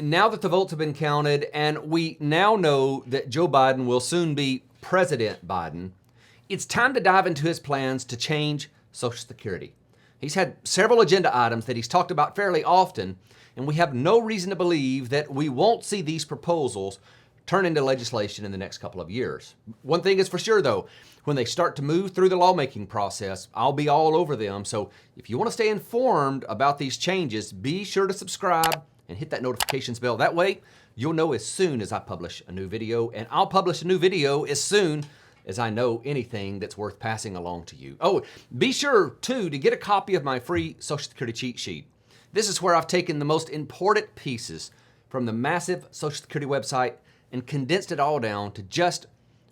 Now that the votes have been counted and we now know that Joe Biden will soon be President Biden, it's time to dive into his plans to change Social Security. He's had several agenda items that he's talked about fairly often, and we have no reason to believe that we won't see these proposals turn into legislation in the next couple of years. One thing is for sure though, when they start to move through the lawmaking process, I'll be all over them. So if you want to stay informed about these changes, be sure to subscribe and hit that notifications bell. That way, you'll know as soon as I publish a new video, and I'll publish a new video as soon as I know anything that's worth passing along to you. Oh, be sure too to get a copy of my free Social Security cheat sheet. This is where I've taken the most important pieces from the massive Social Security website and condensed it all down to just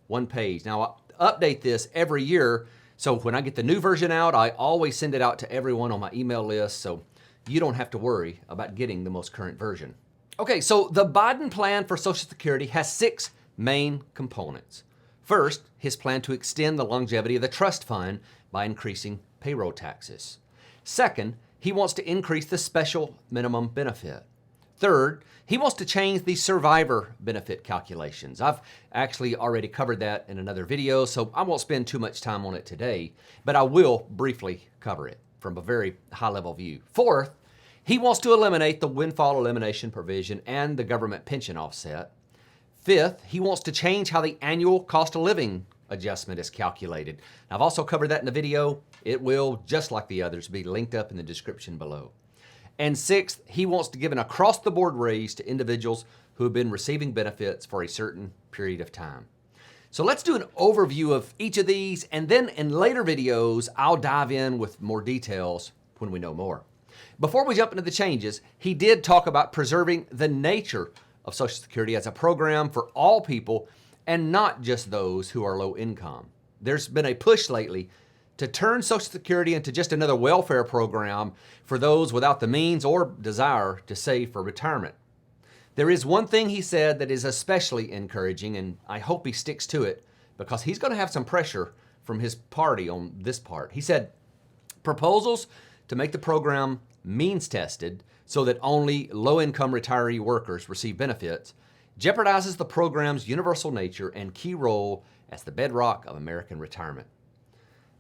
one page. Now, I update this every year, so when I get the new version out, I always send it out to everyone on my email list, so you don't have to worry about getting the most current version. Okay, so the Biden plan for Social Security has 6 main components. First, his plan to extend the longevity of the trust fund by increasing payroll taxes. Second, he wants to increase the special minimum benefit. Third, he wants to change the survivor benefit calculations. I've actually already covered that in another video, so I won't spend too much time on it today, but I will briefly cover it from a very high-level view. Fourth, he wants to eliminate the windfall elimination provision and the government pension offset. Fifth, he wants to change how the annual cost of living adjustment is calculated. I've also covered that in the video. It will, just like the others, be linked up in the description below. And sixth, he wants to give an across-the-board raise to individuals who have been receiving benefits for a certain period of time. So let's do an overview of each of these, and then in later videos, I'll dive in with more details when we know more. Before we jump into the changes, he did talk about preserving the nature of Social Security as a program for all people and not just those who are low income. There's been a push lately to turn Social Security into just another welfare program for those without the means or desire to save for retirement. There is one thing he said that is especially encouraging, and I hope he sticks to it because he's going to have some pressure from his party on this part. He said, proposals to make the program means tested so that only low-income retiree workers receive benefits jeopardizes the program's universal nature and key role as the bedrock of American retirement.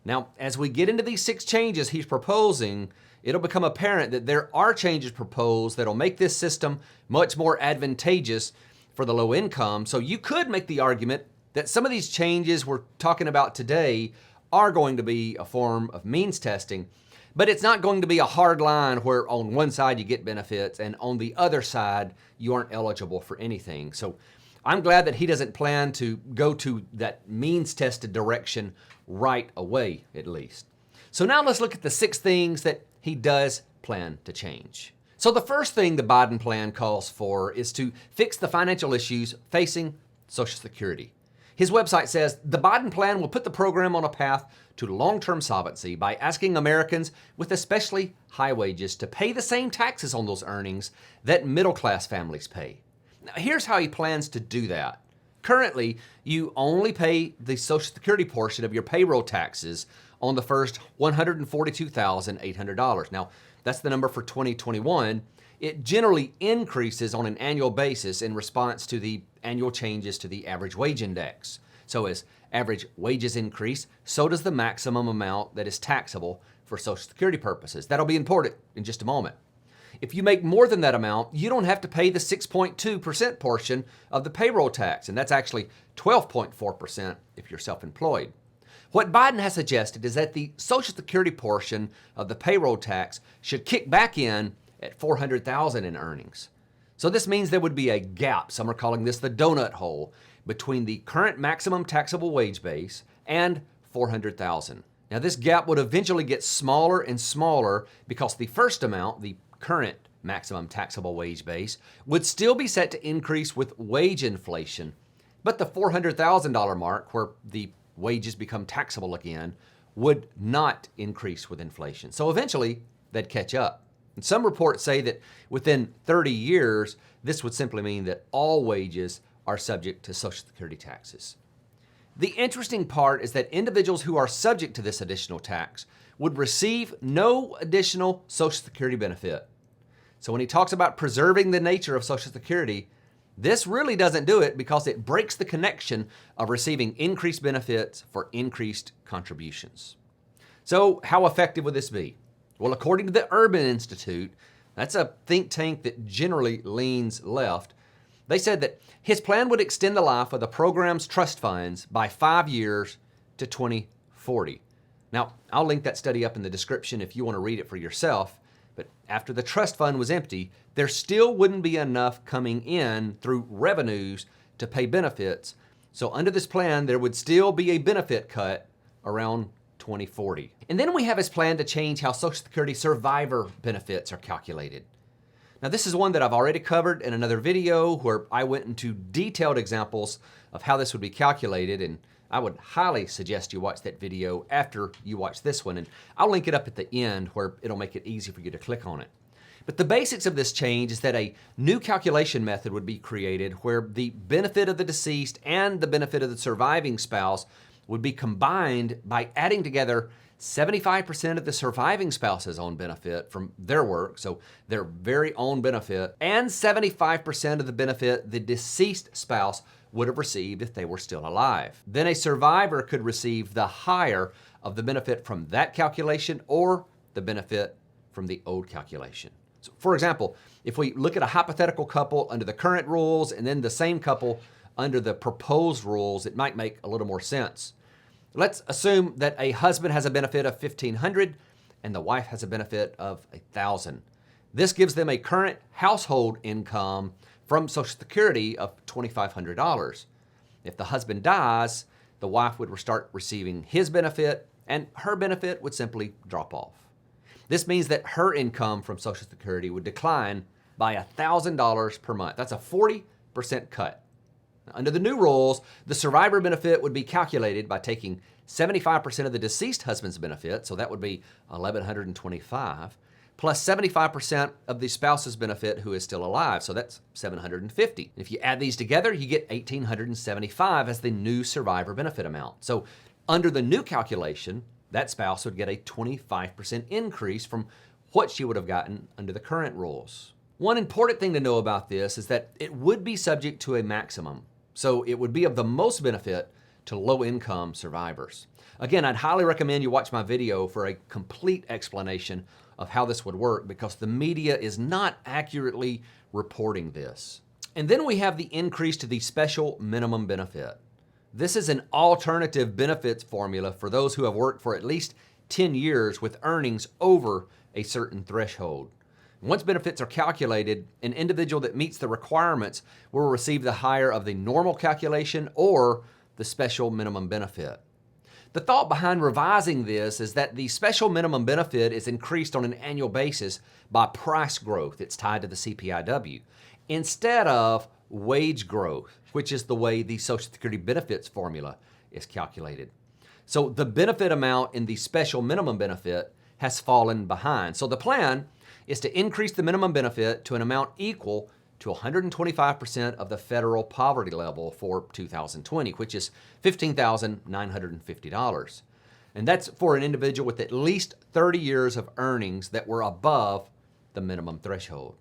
Now, as we get into these 6 changes he's proposing, it'll become apparent that there are changes proposed that'll make this system much more advantageous for the low income. So you could make the argument that some of these changes we're talking about today are going to be a form of means testing, but it's not going to be a hard line where on one side you get benefits and on the other side you aren't eligible for anything. So I'm glad that he doesn't plan to go to that means tested direction right away, at least. So now let's look at the 6 things that he does plan to change. So the first thing the Biden plan calls for is to fix the financial issues facing Social Security. His website says the Biden plan will put the program on a path to long-term solvency by asking Americans with especially high wages to pay the same taxes on those earnings that middle-class families pay. Now, here's how he plans to do that. Currently, you only pay the Social Security portion of your payroll taxes on the first $142,800. Now, that's the number for 2021. It generally increases on an annual basis in response to the annual changes to the average wage index. So as average wages increase, so does the maximum amount that is taxable for Social Security purposes. That'll be important in just a moment. If you make more than that amount, you don't have to pay the 6.2% portion of the payroll tax, and that's actually 12.4% if you're self-employed. What Biden has suggested is that the Social Security portion of the payroll tax should kick back in at $400,000 in earnings. So this means there would be a gap, some are calling this the donut hole, between the current maximum taxable wage base and $400,000. Now this gap would eventually get smaller and smaller because the first amount, the current maximum taxable wage base, would still be set to increase with wage inflation, but the $400,000 mark, where the wages become taxable again, would not increase with inflation. So eventually they'd catch up. And some reports say that within 30 years, this would simply mean that all wages are subject to Social Security taxes. The interesting part is that individuals who are subject to this additional tax would receive no additional Social Security benefit. So when he talks about preserving the nature of Social Security, this really doesn't do it because it breaks the connection of receiving increased benefits for increased contributions. So how effective would this be? Well, according to the Urban Institute, that's a think tank that generally leans left, they said that his plan would extend the life of the program's trust funds by 5 years to 2040. Now, I'll link that study up in the description if you want to read it for yourself, but after the trust fund was empty, there still wouldn't be enough coming in through revenues to pay benefits. So under this plan, there would still be a benefit cut around 2040. And then we have his plan to change how Social Security survivor benefits are calculated. Now, this is one that I've already covered in another video where I went into detailed examples of how this would be calculated, and I would highly suggest you watch that video after you watch this one, and I'll link it up at the end where it'll make it easy for you to click on it. But the basics of this change is that a new calculation method would be created where the benefit of the deceased and the benefit of the surviving spouse would be combined by adding together 75% of the surviving spouse's own benefit from their work, so their very own benefit, and 75% of the benefit the deceased spouse would have received if they were still alive. Then a survivor could receive the higher of the benefit from that calculation or the benefit from the old calculation. So for example, if we look at a hypothetical couple under the current rules and then the same couple under the proposed rules, it might make a little more sense. Let's assume that a husband has a benefit of $1,500 and the wife has a benefit of $1,000. This gives them a current household income from Social Security of $2,500. If the husband dies, the wife would start receiving his benefit and her benefit would simply drop off. This means that her income from Social Security would decline by $1,000 per month. That's a 40% cut. Under the new rules, the survivor benefit would be calculated by taking 75% of the deceased husband's benefit, so that would be $1,125, plus 75% of the spouse's benefit who is still alive, so that's $750. If you add these together, you get $1,875 as the new survivor benefit amount. So under the new calculation, that spouse would get a 25% increase from what she would have gotten under the current rules. One important thing to know about this is that it would be subject to a maximum. So it would be of the most benefit to low-income survivors. Again, I'd highly recommend you watch my video for a complete explanation of how this would work because the media is not accurately reporting this. And then we have the increase to the special minimum benefit. This is an alternative benefits formula for those who have worked for at least 10 years with earnings over a certain threshold. Once benefits are calculated, an individual that meets the requirements will receive the higher of the normal calculation or the special minimum benefit. The thought behind revising this is that the special minimum benefit is increased on an annual basis by price growth. It's tied to the CPIW, instead of wage growth, which is the way the Social Security benefits formula is calculated. So the benefit amount in the special minimum benefit has fallen behind. So the plan is to increase the minimum benefit to an amount equal to 125% of the federal poverty level for 2020, which is $15,950. And that's for an individual with at least 30 years of earnings that were above the minimum threshold.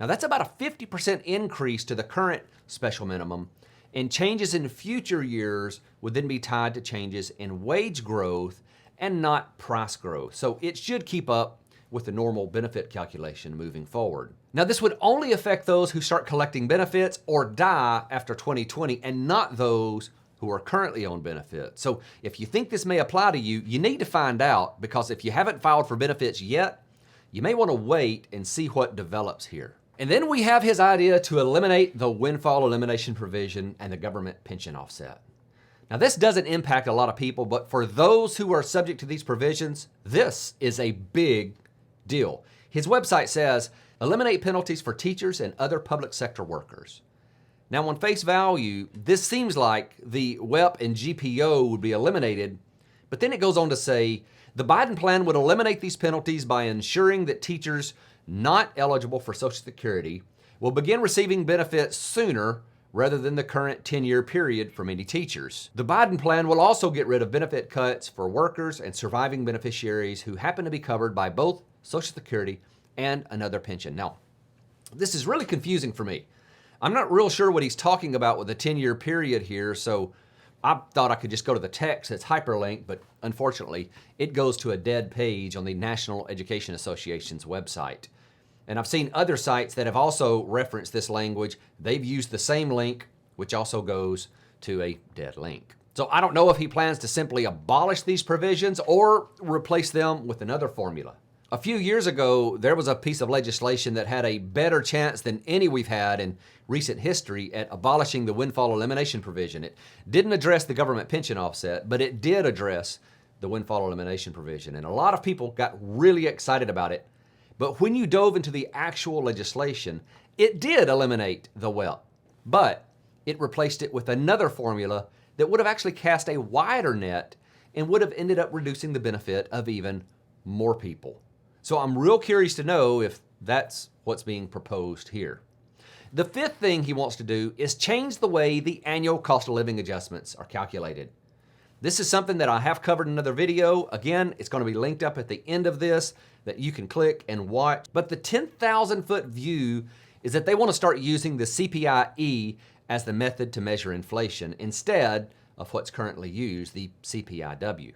Now that's about a 50% increase to the current special minimum, and changes in future years would then be tied to changes in wage growth and not price growth. So it should keep up with the normal benefit calculation moving forward. Now this would only affect those who start collecting benefits or die after 2020 and not those who are currently on benefits. So if you think this may apply to you, you need to find out, because if you haven't filed for benefits yet, you may want to wait and see what develops here. And then we have his idea to eliminate the windfall elimination provision and the government pension offset. Now this doesn't impact a lot of people, but for those who are subject to these provisions, this is a big deal. His website says, eliminate penalties for teachers and other public sector workers. Now on face value, this seems like the WEP and GPO would be eliminated, but then it goes on to say, the Biden plan would eliminate these penalties by ensuring that teachers not eligible for Social Security will begin receiving benefits sooner rather than the current 10-year period for many teachers. The Biden plan will also get rid of benefit cuts for workers and surviving beneficiaries who happen to be covered by both Social Security and another pension. Now, This is really confusing for me. I'm not real sure what he's talking about with the 10-year period here, so I thought I could just go to the text that's hyperlinked, but unfortunately, it goes to a dead page on the National Education Association's website. And I've seen other sites that have also referenced this language. They've used the same link, which also goes to a dead link. So I don't know if he plans to simply abolish these provisions or replace them with another formula. A few years ago, there was a piece of legislation that had a better chance than any we've had in recent history at abolishing the windfall elimination provision. It didn't address the government pension offset, but it did address the windfall elimination provision. And a lot of people got really excited about it. But when you dove into the actual legislation, it did eliminate the WELP, but it replaced it with another formula that would have actually cast a wider net and would have ended up reducing the benefit of even more people. So I'm real curious to know if that's what's being proposed here. The fifth thing he wants to do is change the way the annual cost of living adjustments are calculated. This is something that I have covered in another video. Again, it's going to be linked up at the end of this that you can click and watch. But the 10,000 foot view is that they want to start using the CPIE as the method to measure inflation instead of what's currently used, the CPIW.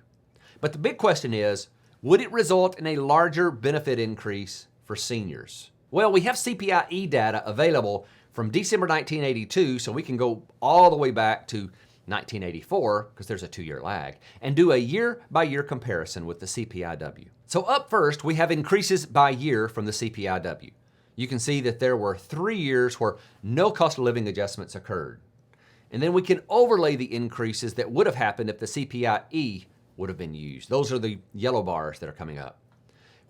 But the big question is, would it result in a larger benefit increase for seniors? Well, we have CPIE data available from December 1982, so we can go all the way back to 1984, because there's a 2-year lag, and do a year-by-year comparison with the CPIW. So up first, we have increases by year from the CPIW. You can see that there were 3 years where no cost of living adjustments occurred. And then we can overlay the increases that would have happened if the CPIE would have been used. Those are the yellow bars that are coming up.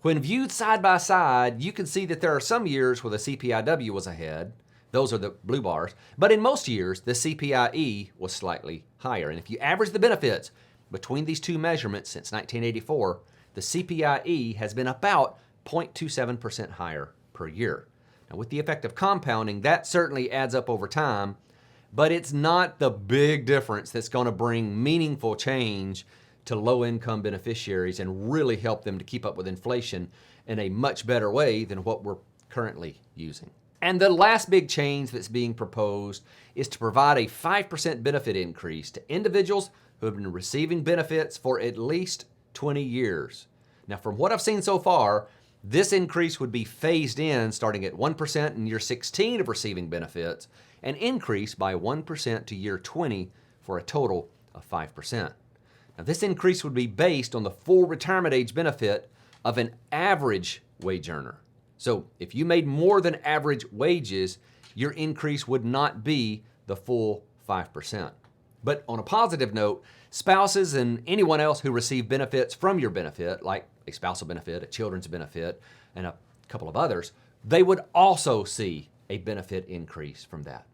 When viewed side by side, you can see that there are some years where the CPIW was ahead. Those are the blue bars. But in most years, the CPIE was slightly higher. And if you average the benefits between these two measurements since 1984, the CPIE has been about 0.27% higher per year. Now, with the effect of compounding, that certainly adds up over time, but it's not the big difference that's going to bring meaningful change to low-income beneficiaries and really help them to keep up with inflation in a much better way than what we're currently using. And the last big change that's being proposed is to provide a 5% benefit increase to individuals who have been receiving benefits for at least 20 years. Now, from what I've seen so far, this increase would be phased in starting at 1% in year 16 of receiving benefits and increase by 1% to year 20 for a total of 5%. Now, this increase would be based on the full retirement age benefit of an average wage earner. So if you made more than average wages, your increase would not be the full 5%. But on a positive note, spouses and anyone else who receive benefits from your benefit, like a spousal benefit, a children's benefit, and a couple of others, they would also see a benefit increase from that.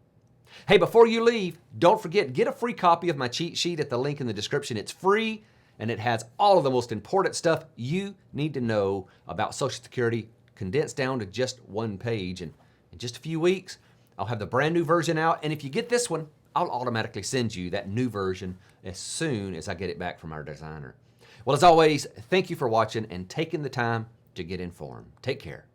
Hey, before you leave, don't forget, get a free copy of my cheat sheet at the link in the description. It's free, and it has all of the most important stuff you need to know about Social Security condensed down to just one page. And in just a few weeks, I'll have the brand new version out. And if you get this one, I'll automatically send you that new version as soon as I get it back from our designer. Well, as always, thank you for watching and taking the time to get informed. Take care.